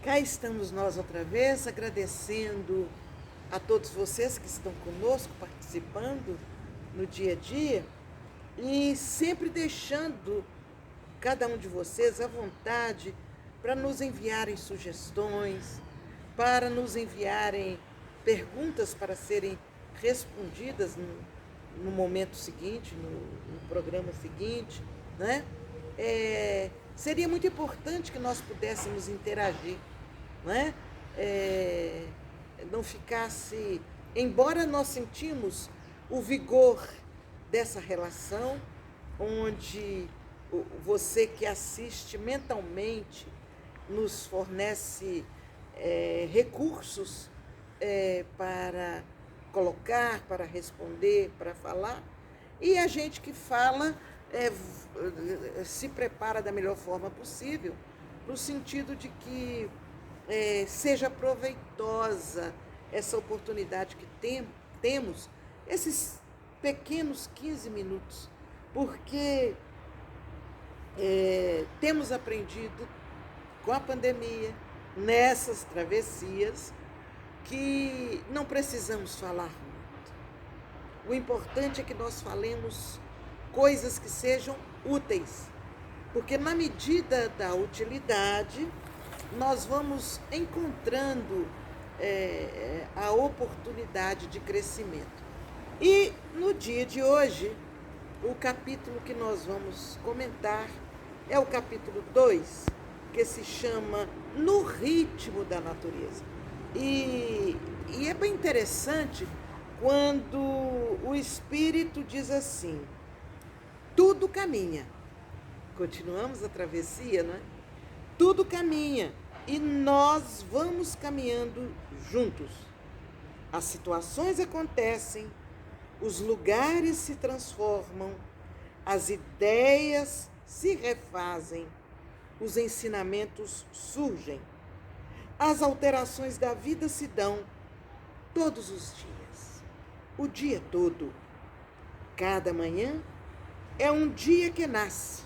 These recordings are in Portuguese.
Cá estamos nós outra vez, agradecendo a todos vocês que estão conosco, participando no dia a dia e sempre deixando cada um de vocês à vontade para nos enviarem sugestões, para nos enviarem perguntas para serem respondidas no momento seguinte, no programa seguinte, né? Seria muito importante que nós pudéssemos interagir, né? Não ficasse, embora nós sentimos o vigor dessa relação, onde você que assiste mentalmente nos fornece recursos para colocar, para responder, para falar, e a gente que fala se prepara da melhor forma possível, no sentido de que seja proveitosa essa oportunidade que temos, esses pequenos 15 minutos, porque temos aprendido com a pandemia, nessas travessias, que não precisamos falar muito. O importante é que nós falemos coisas que sejam úteis, porque na medida da utilidade, nós vamos encontrando a oportunidade de crescimento. E no dia de hoje, o capítulo que nós vamos comentar é o capítulo 2, que se chama No Ritmo da Natureza. E é bem interessante quando o Espírito diz assim: tudo caminha. Continuamos a travessia, não é? Tudo caminha e nós vamos caminhando juntos. As situações acontecem, os lugares se transformam, as ideias se refazem, os ensinamentos surgem. As alterações da vida se dão todos os dias, o dia todo. Cada manhã é um dia que nasce,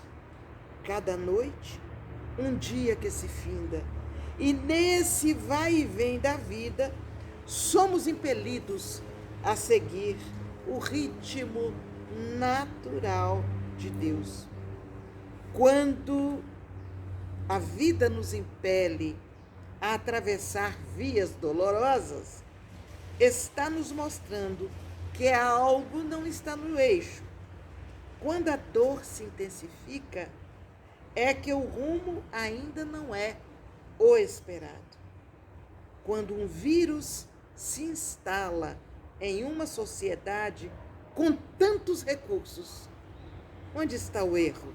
cada noite um dia que se finda. E nesse vai e vem da vida, somos impelidos a seguir o ritmo natural de Deus. Quando a vida nos impele a atravessar vias dolorosas, está nos mostrando que algo não está no eixo. Quando a dor se intensifica, é que o rumo ainda não é o esperado. Quando um vírus se instala em uma sociedade com tantos recursos, onde está o erro?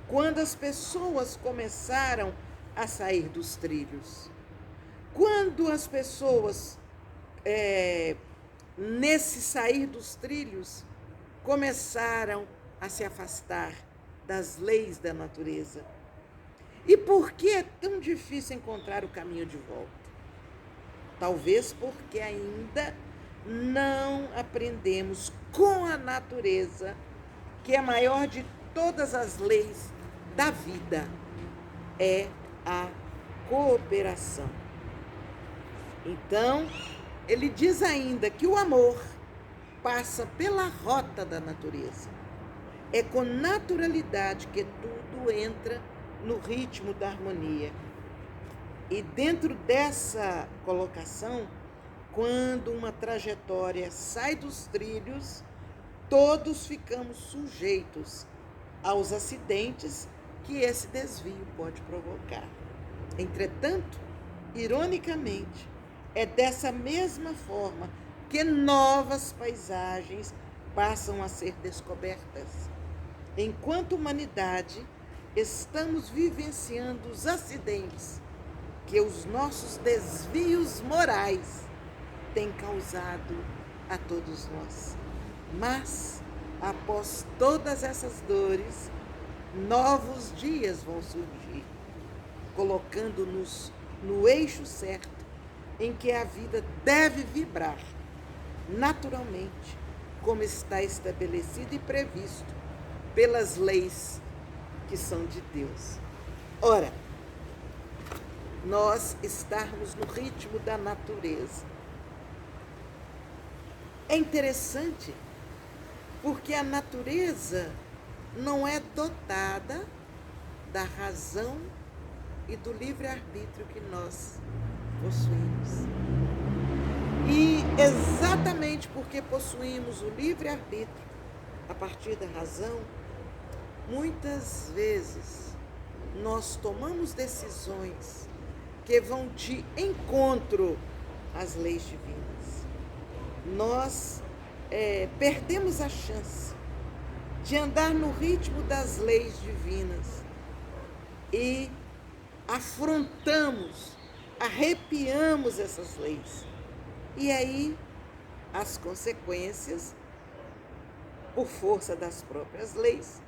Quando as pessoas começaram a sair dos trilhos, quando as pessoas, nesse sair dos trilhos, começaram a se afastar das leis da natureza. E por que é tão difícil encontrar o caminho de volta? Talvez porque ainda não aprendemos com a natureza, que é a maior de todas as leis da vida, é a cooperação. Então, ele diz ainda que o amor passa pela rota da natureza. É com naturalidade que tudo entra no ritmo da harmonia. E dentro dessa colocação, quando uma trajetória sai dos trilhos, todos ficamos sujeitos aos acidentes que esse desvio pode provocar. Entretanto, ironicamente, é dessa mesma forma que novas paisagens passam a ser descobertas. Enquanto humanidade, estamos vivenciando os acidentes que os nossos desvios morais têm causado a todos nós. Mas, após todas essas dores, novos dias vão surgir, colocando-nos no eixo certo em que a vida deve vibrar, naturalmente, como está estabelecido e previsto pelas leis que são de Deus. Ora, nós estarmos no ritmo da natureza. É interessante porque a natureza não é dotada da razão e do livre-arbítrio que nós possuímos. E exatamente porque possuímos o livre-arbítrio a partir da razão, muitas vezes nós tomamos decisões que vão de encontro às leis divinas. Nós perdemos a chance de andar no ritmo das leis divinas e afrontamos, arrepiamos essas leis. E aí as consequências, por força das próprias leis,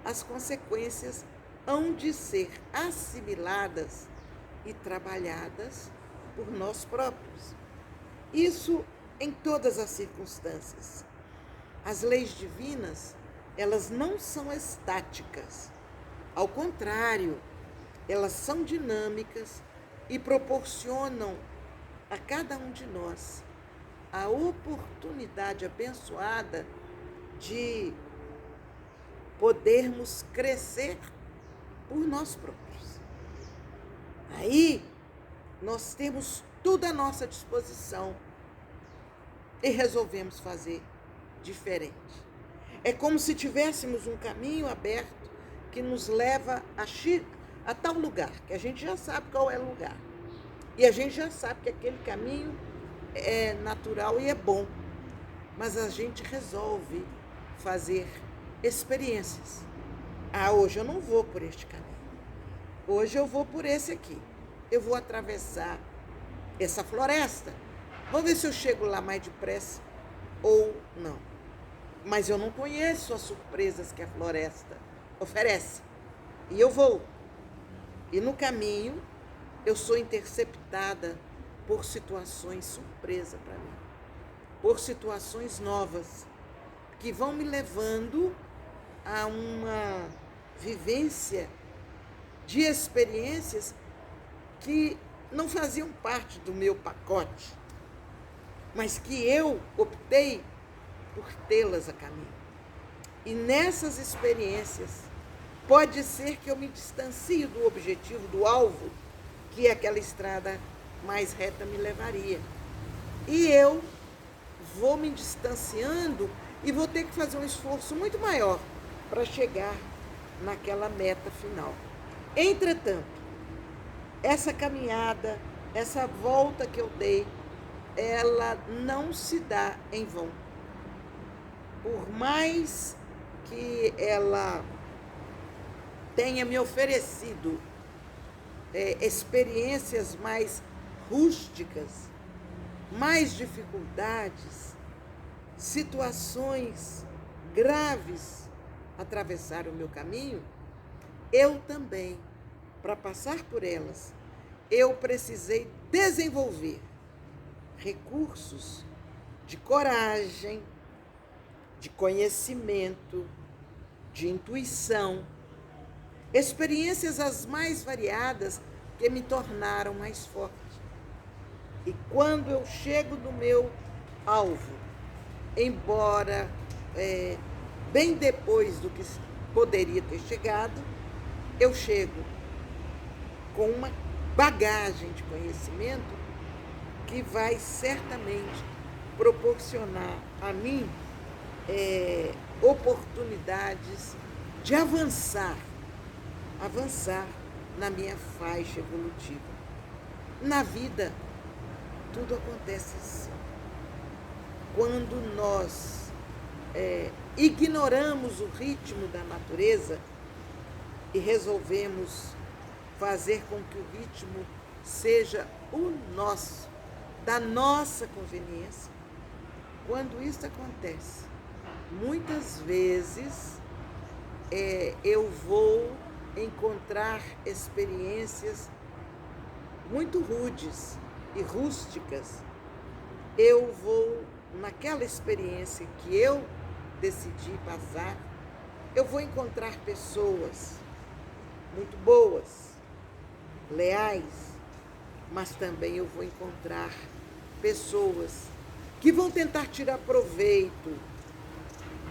as consequências hão de ser assimiladas e trabalhadas por nós próprios. Isso em todas as circunstâncias. As leis divinas, elas não são estáticas. Ao contrário, elas são dinâmicas e proporcionam a cada um de nós a oportunidade abençoada de podermos crescer por nós próprios. Aí nós temos tudo à nossa disposição e resolvemos fazer diferente. É como se tivéssemos um caminho aberto que nos leva a tal lugar, que a gente já sabe qual é o lugar. E a gente já sabe que aquele caminho é natural e é bom. Mas a gente resolve fazer experiências. Hoje eu não vou por este caminho. Hoje eu vou por esse aqui. Eu vou atravessar essa floresta. Vou ver se eu chego lá mais depressa ou não. Mas eu não conheço as surpresas que a floresta oferece. E eu vou. E no caminho eu sou interceptada por situações surpresa para mim. Por situações novas que vão me levando a uma vivência de experiências que não faziam parte do meu pacote, mas que eu optei por tê-las a caminho. E nessas experiências, pode ser que eu me distancie do objetivo, do alvo, que aquela estrada mais reta me levaria. E eu vou me distanciando e vou ter que fazer um esforço muito maior para chegar naquela meta final. Entretanto, essa caminhada, essa volta que eu dei, ela não se dá em vão. Por mais que ela tenha me oferecido experiências mais rústicas, mais dificuldades, situações graves atravessaram o meu caminho, eu também, para passar por elas, eu precisei desenvolver recursos de coragem, de conhecimento, de intuição, experiências as mais variadas que me tornaram mais forte. E quando eu chego no meu alvo, embora bem depois do que poderia ter chegado, eu chego com uma bagagem de conhecimento que vai certamente proporcionar a mim oportunidades de avançar na minha faixa evolutiva. Na vida, tudo acontece assim. Quando nós ignoramos o ritmo da natureza e resolvemos fazer com que o ritmo seja o nosso, da nossa conveniência, quando isso acontece, muitas vezes eu vou encontrar experiências muito rudes e rústicas. Eu vou, naquela experiência que eu decidi passar, eu vou encontrar pessoas muito boas, leais, mas também eu vou encontrar pessoas que vão tentar tirar proveito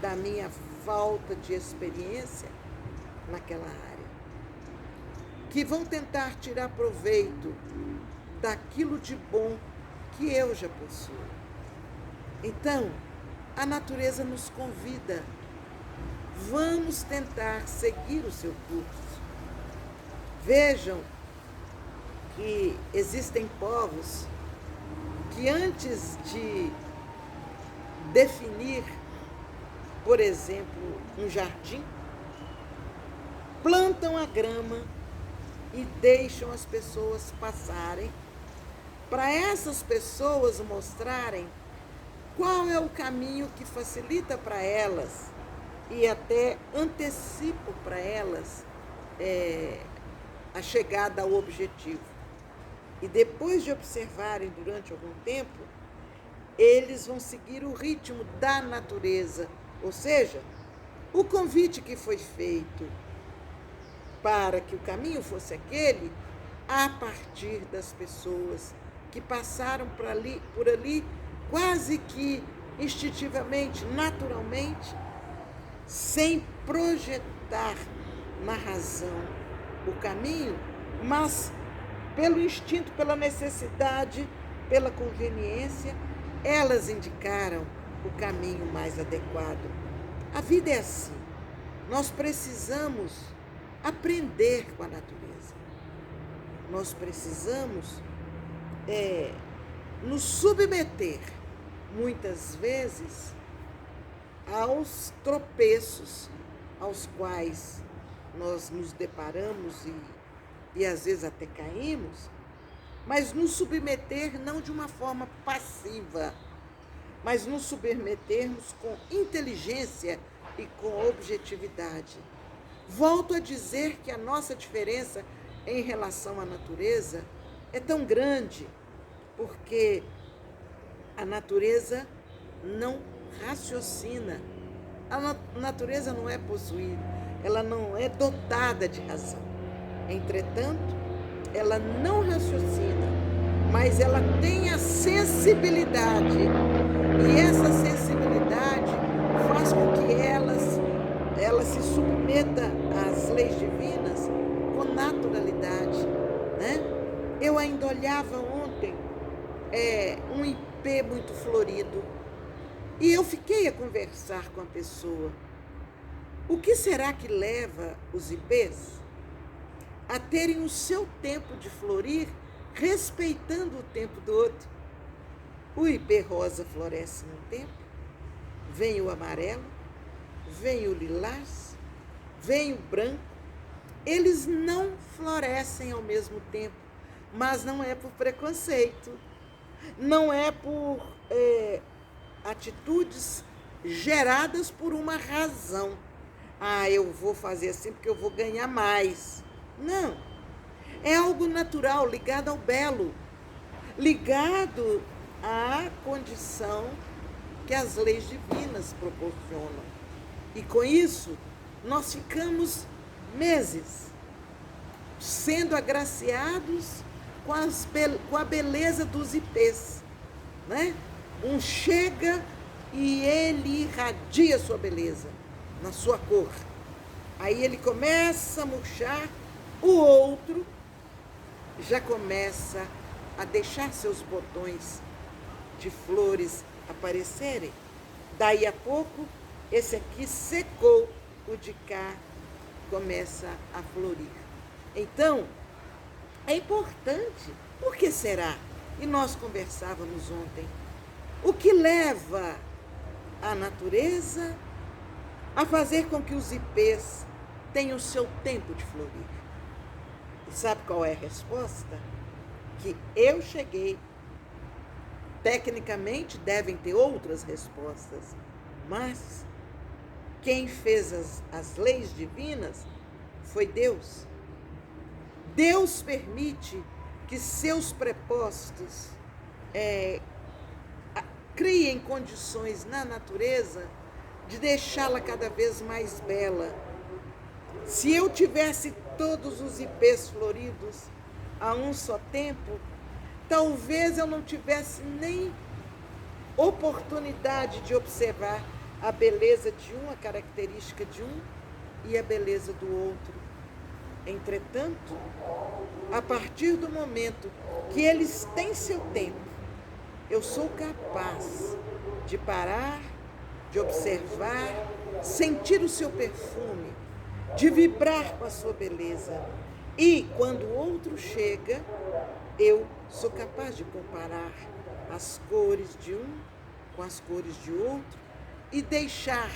da minha falta de experiência naquela área, que vão tentar tirar proveito daquilo de bom que eu já possuo. Então, a natureza nos convida. Vamos tentar seguir o seu curso. Vejam que existem povos que antes de definir, por exemplo, um jardim, plantam a grama e deixam as pessoas passarem, para essas pessoas mostrarem qual é o caminho que facilita para elas e até antecipo para elas a chegada ao objetivo. E depois de observarem durante algum tempo, eles vão seguir o ritmo da natureza, ou seja, o convite que foi feito para que o caminho fosse aquele, a partir das pessoas que passaram por ali quase que instintivamente, naturalmente, sem projetar na razão o caminho, mas pelo instinto, pela necessidade, pela conveniência, elas indicaram o caminho mais adequado. A vida é assim. Nós precisamos aprender com a natureza. Nós precisamos nos submeter, muitas vezes, aos tropeços aos quais nós nos deparamos e às vezes até caímos, mas nos submeter não de uma forma passiva, mas nos submetermos com inteligência e com objetividade. Volto a dizer que a nossa diferença em relação à natureza é tão grande, porque a natureza não raciocina. A natureza não é possuída, ela não é dotada de razão. Entretanto, ela não raciocina, mas ela tem a sensibilidade. E essa sensibilidade faz com que ela se submeta às leis divinas com naturalidade, né? Eu ainda olhava ontem um ipê muito florido e eu fiquei a conversar com a pessoa. O que será que leva os ipês a terem o seu tempo de florir, respeitando o tempo do outro? O ipê rosa floresce num tempo, vem o amarelo, vem o lilás, vem o branco. Eles não florescem ao mesmo tempo, mas não é por preconceito, não é por atitudes geradas por uma razão. Eu vou fazer assim porque eu vou ganhar mais. Não. É algo natural, ligado ao belo, ligado à condição que as leis divinas proporcionam. E com isso, nós ficamos meses sendo agraciados com a beleza dos ipês, né? Um chega e ele irradia sua beleza na sua cor. Aí ele começa a murchar, o outro já começa a deixar seus botões de flores aparecerem. Daí a pouco, esse aqui secou, o de cá começa a florir. Então, é importante. Por que será? E nós conversávamos ontem. O que leva a natureza a fazer com que os ipês tenham o seu tempo de florir? E sabe qual é a resposta? Que eu cheguei. Tecnicamente, devem ter outras respostas, mas quem fez as leis divinas foi Deus. Deus permite que seus prepostos criem condições na natureza de deixá-la cada vez mais bela. Se eu tivesse todos os ipês floridos a um só tempo, talvez eu não tivesse nem oportunidade de observar a beleza de um, a característica de um e a beleza do outro. Entretanto, a partir do momento que eles têm seu tempo, eu sou capaz de parar, de observar, sentir o seu perfume, de vibrar com a sua beleza. E quando o outro chega, eu sou capaz de comparar as cores de um com as cores de outro e deixar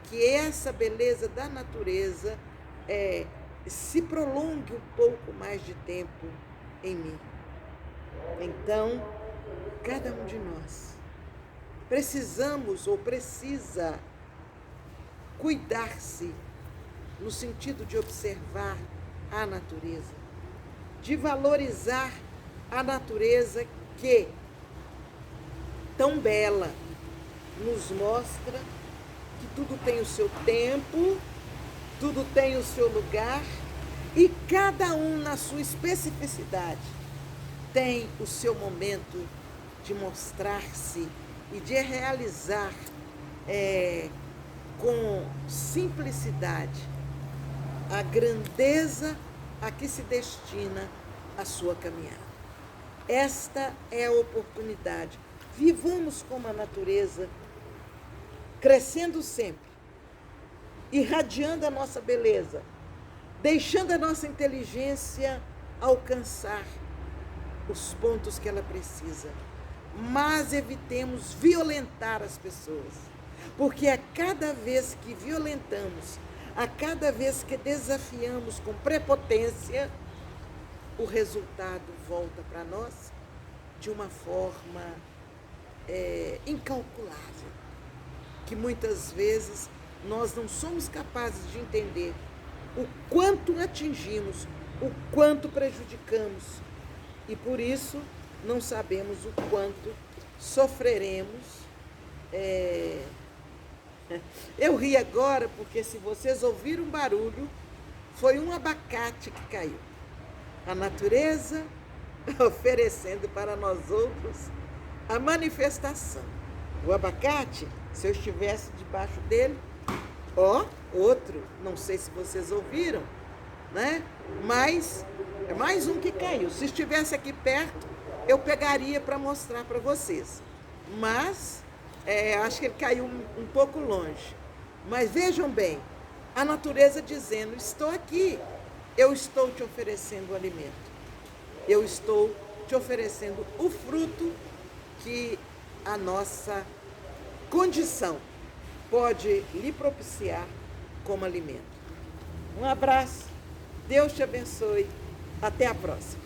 que essa beleza da natureza se prolongue um pouco mais de tempo em mim. Então, cada um de nós precisamos ou precisa cuidar-se no sentido de observar a natureza, de valorizar a natureza que, tão bela, nos mostra que tudo tem o seu tempo, tudo tem o seu lugar e cada um na sua especificidade tem o seu momento de mostrar-se e de realizar com simplicidade a grandeza a que se destina a sua caminhada. Esta é a oportunidade. Vivamos como a natureza, crescendo sempre, irradiando a nossa beleza, deixando a nossa inteligência alcançar os pontos que ela precisa. Mas evitemos violentar as pessoas, porque a cada vez que violentamos, a cada vez que desafiamos com prepotência, o resultado volta para nós de uma forma incalculável, que muitas vezes nós não somos capazes de entender o quanto atingimos, o quanto prejudicamos, e por isso não sabemos o quanto sofreremos. Eu ri agora porque, se vocês ouviram um barulho, foi um abacate que caiu. A natureza oferecendo para nós outros a manifestação. O abacate, se eu estivesse debaixo dele, outro, não sei se vocês ouviram, né? Mas é mais um que caiu. Se estivesse aqui perto, eu pegaria para mostrar para vocês. Mas acho que ele caiu um pouco longe. Mas vejam bem, a natureza dizendo: estou aqui, eu estou te oferecendo o alimento. Eu estou te oferecendo o fruto que a nossa condição pode lhe propiciar como alimento. Um abraço, Deus te abençoe, até a próxima.